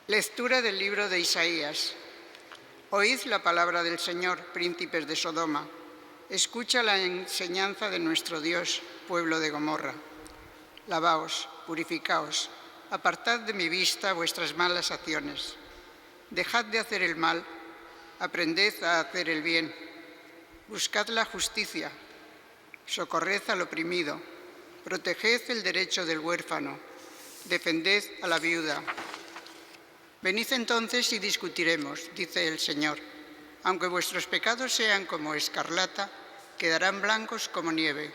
Lectura del libro de Isaías. Oíd la palabra del Señor, príncipes de Sodoma. Escucha la enseñanza de nuestro Dios, pueblo de Gomorra. Lavaos, purificaos, apartad de mi vista vuestras malas acciones. Dejad de hacer el mal, aprended a hacer el bien. Buscad la justicia, socorred al oprimido, proteged el derecho del huérfano, defended a la viuda. Venid entonces y discutiremos, dice el Señor. Aunque vuestros pecados sean como escarlata, quedarán blancos como nieve.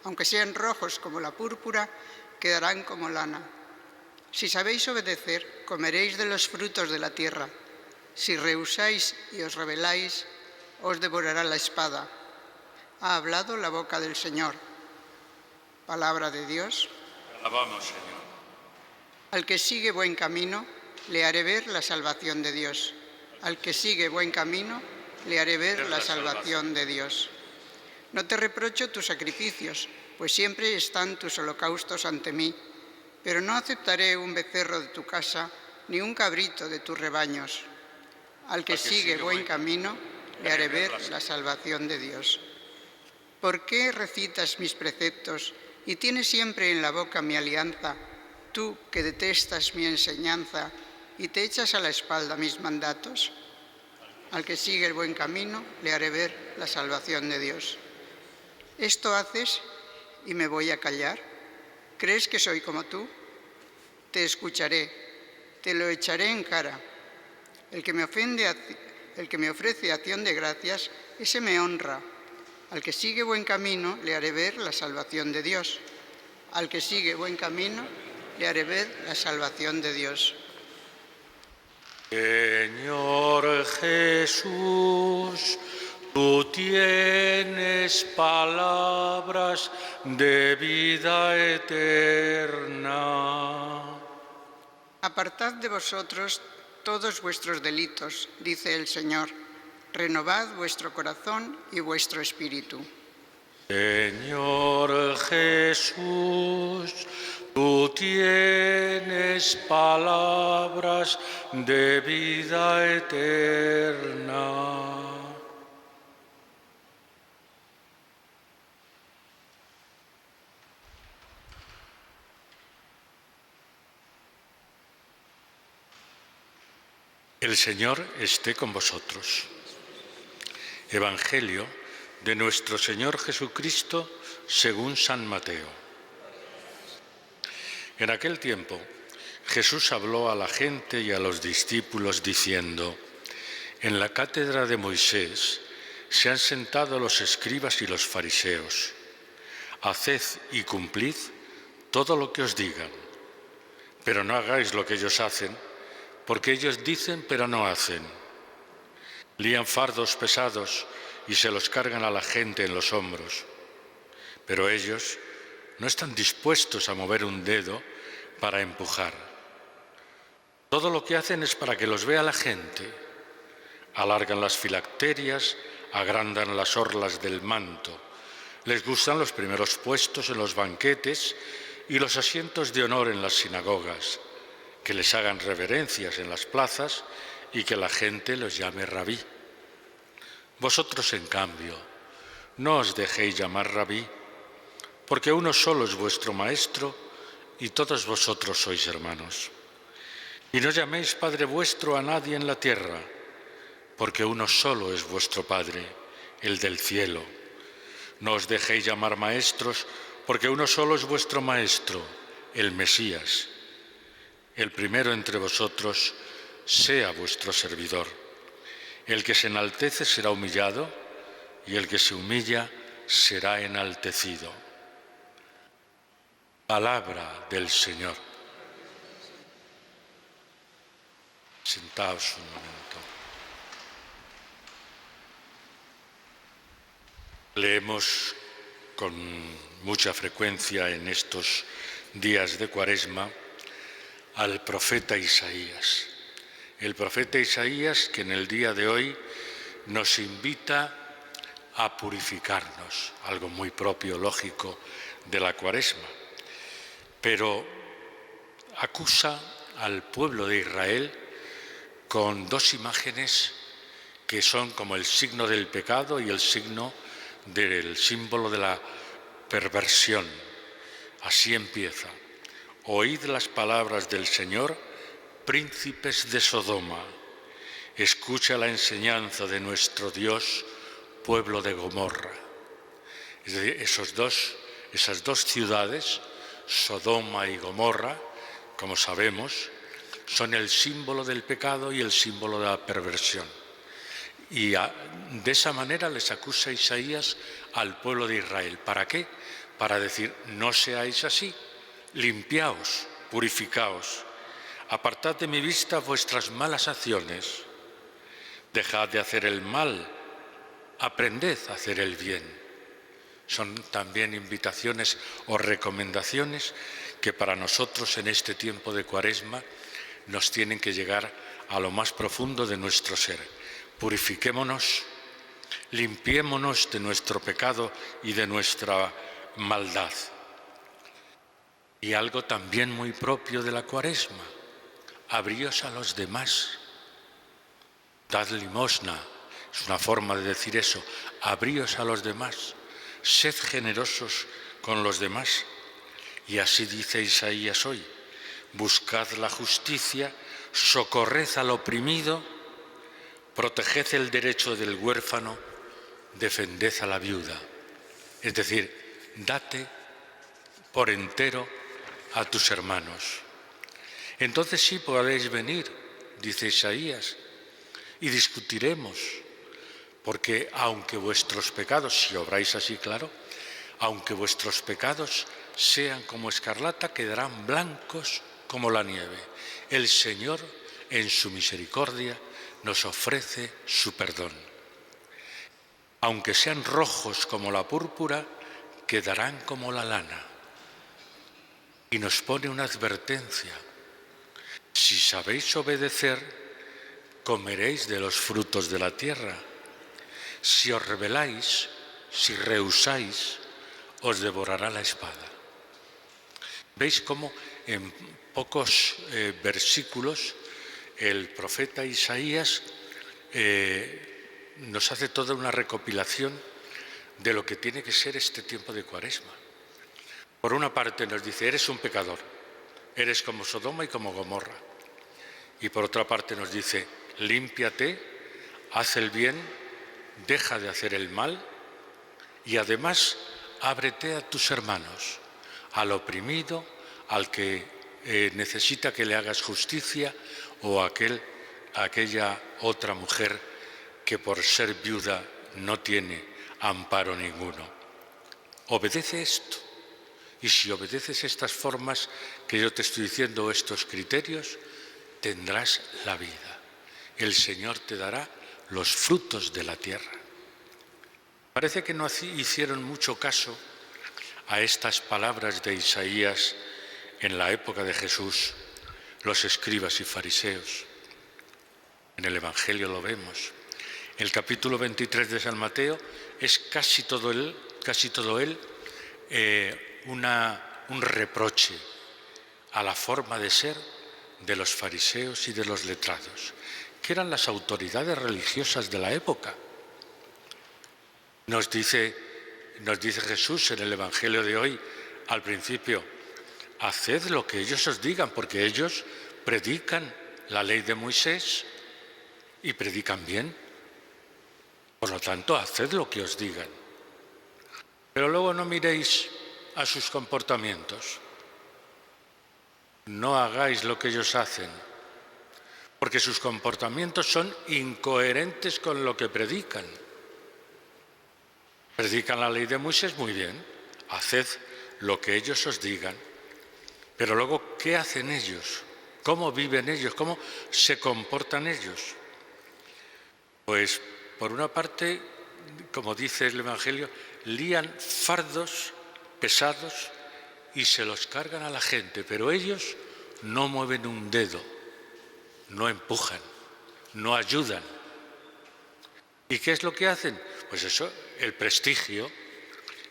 Aunque sean rojos como la púrpura, quedarán como lana. Si sabéis obedecer, comeréis de los frutos de la tierra. Si rehusáis y os rebeláis, os devorará la espada. Ha hablado la boca del Señor. Palabra de Dios. Alabamos, Señor. Al que sigue buen camino, le haré ver la salvación de Dios. Al que sigue buen camino, le haré ver la salvación de Dios. No te reprocho tus sacrificios, pues siempre están tus holocaustos ante mí, pero no aceptaré un becerro de tu casa, ni un cabrito de tus rebaños. Al que sigue buen camino, le haré ver la salvación de Dios. ¿Por qué recitas mis preceptos y tienes siempre en la boca mi alianza, tú que detestas mi enseñanza y te echas a la espalda mis mandatos? Al que sigue el buen camino, le haré ver la salvación de Dios. ¿Esto haces y me voy a callar? ¿Crees que soy como tú? Te escucharé, te lo echaré en cara. El que me ofrece acción de gracias, ese me honra. Al que sigue buen camino, le haré ver la salvación de Dios. Al que sigue buen camino, le haré ver la salvación de Dios. Señor Jesús, tú tienes palabras de vida eterna. Apartad de vosotros todos vuestros delitos, dice el Señor. Renovad vuestro corazón y vuestro espíritu. Señor Jesús, tú tienes palabras de vida eterna. El Señor esté con vosotros. Evangelio de nuestro Señor Jesucristo según San Mateo. En aquel tiempo, Jesús habló a la gente y a los discípulos diciendo: en la cátedra de Moisés se han sentado los escribas y los fariseos. Haced y cumplid todo lo que os digan, pero no hagáis lo que ellos hacen, porque ellos dicen pero no hacen. Lían fardos pesados y se los cargan a la gente en los hombros, pero ellos no están dispuestos a mover un dedo para empujar. Todo lo que hacen es para que los vea la gente. Alargan las filacterias, agrandan las orlas del manto. Les gustan los primeros puestos en los banquetes y los asientos de honor en las sinagogas, que les hagan reverencias en las plazas y que la gente los llame rabí. Vosotros, en cambio, no os dejéis llamar rabí, porque uno solo es vuestro maestro y todos vosotros sois hermanos. Y no llaméis Padre vuestro a nadie en la tierra, porque uno solo es vuestro Padre, el del cielo. No os dejéis llamar maestros, porque uno solo es vuestro Maestro, el Mesías. El primero entre vosotros sea vuestro servidor. El que se enaltece será humillado, y el que se humilla será enaltecido. Palabra del Señor. Sentaos un momento. Leemos con mucha frecuencia en estos días de Cuaresma al profeta Isaías. El profeta Isaías que en el día de hoy nos invita a purificarnos, algo muy propio, lógico, de la Cuaresma, pero acusa al pueblo de Israel con dos imágenes que son como el signo del pecado y el signo del símbolo de la perversión. Así empieza: oíd las palabras del Señor, príncipes de Sodoma, escucha la enseñanza de nuestro Dios, pueblo de Gomorra. Es decir, esas dos ciudades, Sodoma y Gomorra, como sabemos, son el símbolo del pecado y el símbolo de la perversión. Y de esa manera les acusa Isaías al pueblo de Israel. ¿Para qué? Para decir: no seáis así, limpiaos, purificaos, apartad de mi vista vuestras malas acciones, dejad de hacer el mal, aprended a hacer el bien. Son también invitaciones o recomendaciones que para nosotros en este tiempo de Cuaresma nos tienen que llegar a lo más profundo de nuestro ser. Purifiquémonos, limpiémonos de nuestro pecado y de nuestra maldad. Y algo también muy propio de la Cuaresma: abríos a los demás, dad limosna, es una forma de decir eso, abríos a los demás, sed generosos con los demás. Y así dice Isaías hoy: buscad la justicia, socorred al oprimido, proteged el derecho del huérfano, defended a la viuda. Es decir, date por entero a tus hermanos. Entonces sí podréis venir, dice Isaías, y discutiremos, porque aunque vuestros pecados, si obráis así, claro, aunque vuestros pecados sean como escarlata, quedarán blancos como la nieve. El Señor, en su misericordia, nos ofrece su perdón. Aunque sean rojos como la púrpura, quedarán como la lana. Y nos pone una advertencia: si sabéis obedecer, comeréis de los frutos de la tierra. Si os rebeláis, si rehusáis, os devorará la espada. ¿Veis cómo en pocos versículos el profeta Isaías nos hace toda una recopilación de lo que tiene que ser este tiempo de Cuaresma? Por una parte nos dice: eres un pecador, eres como Sodoma y como Gomorra. Y por otra parte nos dice: límpiate, haz el bien, deja de hacer el mal y además ábrete a tus hermanos, al oprimido, al que necesita que le hagas justicia, o a aquella otra mujer que por ser viuda no tiene amparo ninguno. Obedece esto, y si obedeces estas formas que yo te estoy diciendo, estos criterios, tendrás la vida. El Señor te dará los frutos de la tierra. Parece que no hicieron mucho caso a estas palabras de Isaías en la época de Jesús, los escribas y fariseos. En el Evangelio lo vemos. El capítulo 23 de San Mateo es casi todo él un reproche a la forma de ser de los fariseos y de los letrados, que eran las autoridades religiosas de la época. Nos dice Jesús en el Evangelio de hoy, al principio: haced lo que ellos os digan, porque ellos predican la ley de Moisés y predican bien. Por lo tanto, haced lo que os digan. Pero luego no miréis a sus comportamientos. No hagáis lo que ellos hacen, porque sus comportamientos son incoherentes con lo que predican. Predican la ley de Moisés, muy bien, haced lo que ellos os digan, pero luego, ¿qué hacen ellos? ¿Cómo viven ellos? ¿Cómo se comportan ellos? Pues, por una parte, como dice el Evangelio, lían fardos pesados y se los cargan a la gente, pero ellos no mueven un dedo, no empujan, no ayudan. ¿Y qué es lo que hacen? Pues eso, el prestigio,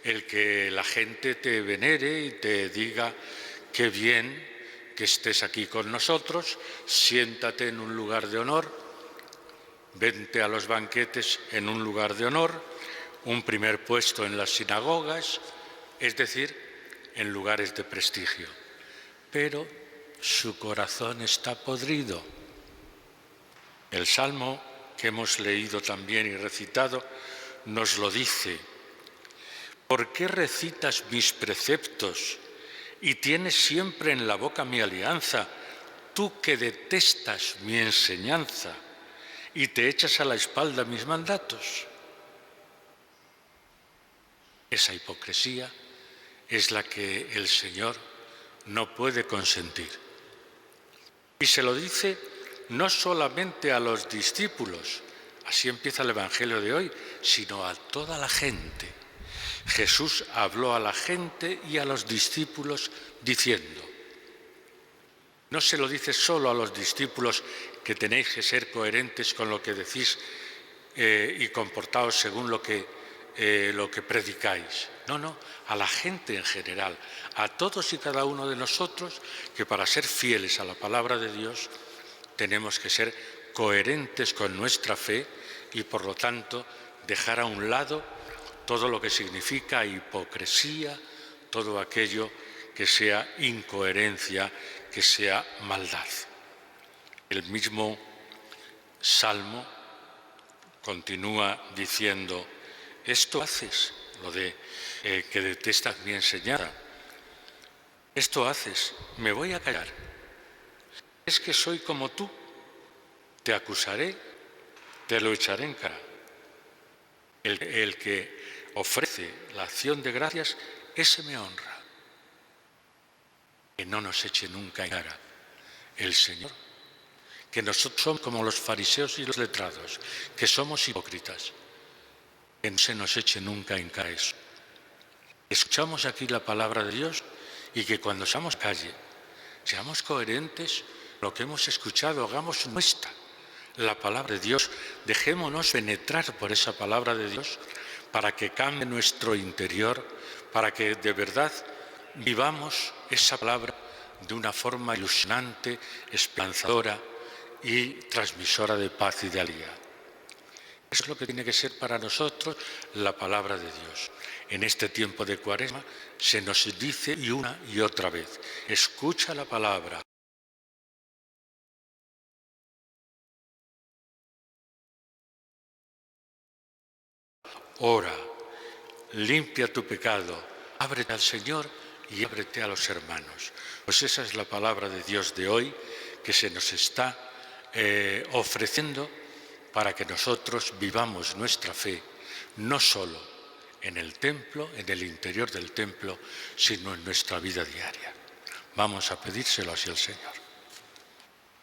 el que la gente te venere y te diga qué bien que estés aquí con nosotros, siéntate en un lugar de honor, vente a los banquetes en un lugar de honor, un primer puesto en las sinagogas, es decir, en lugares de prestigio. Pero su corazón está podrido. El salmo que hemos leído también y recitado nos lo dice. ¿Por qué recitas mis preceptos y tienes siempre en la boca mi alianza, tú que detestas mi enseñanza y te echas a la espalda mis mandatos? Esa hipocresía es la que el Señor no puede consentir. Y se lo dice no solamente a los discípulos, así empieza el Evangelio de hoy, sino a toda la gente. Jesús habló a la gente y a los discípulos diciendo, no se lo dice solo a los discípulos que tenéis que ser coherentes con lo que decís y comportaos según lo que predicáis. No, a la gente en general, a todos y cada uno de nosotros, que para ser fieles a la palabra de Dios tenemos que ser coherentes con nuestra fe y por lo tanto dejar a un lado todo lo que significa hipocresía, todo aquello que sea incoherencia, que sea maldad. El mismo Salmo continúa diciendo, esto haces, lo de que detestas mi enseñanza, esto haces, me voy a callar. Es que soy como tú, te acusaré, te lo echaré en cara. El que ofrece la acción de gracias, ese me honra. Que no nos eche nunca en cara el Señor, que nosotros somos como los fariseos y los letrados, que somos hipócritas, que no se nos eche nunca en cara eso. Escuchamos aquí la palabra de Dios y que cuando seamos calle, seamos coherentes con lo que hemos escuchado, hagamos nuestra la palabra de Dios, dejémonos penetrar por esa palabra de Dios para que cambie nuestro interior, para que de verdad vivamos esa palabra de una forma ilusionante, esperanzadora y transmisora de paz y de alegría. Eso es lo que tiene que ser para nosotros la palabra de Dios. En este tiempo de Cuaresma se nos dice y una y otra vez, escucha la palabra. Ora, limpia tu pecado, ábrete al Señor y ábrete a los hermanos. Pues esa es la palabra de Dios de hoy que se nos está ofreciendo para que nosotros vivamos nuestra fe, no solo en el templo, en el interior del templo, sino en nuestra vida diaria. Vamos a pedírselo así al Señor.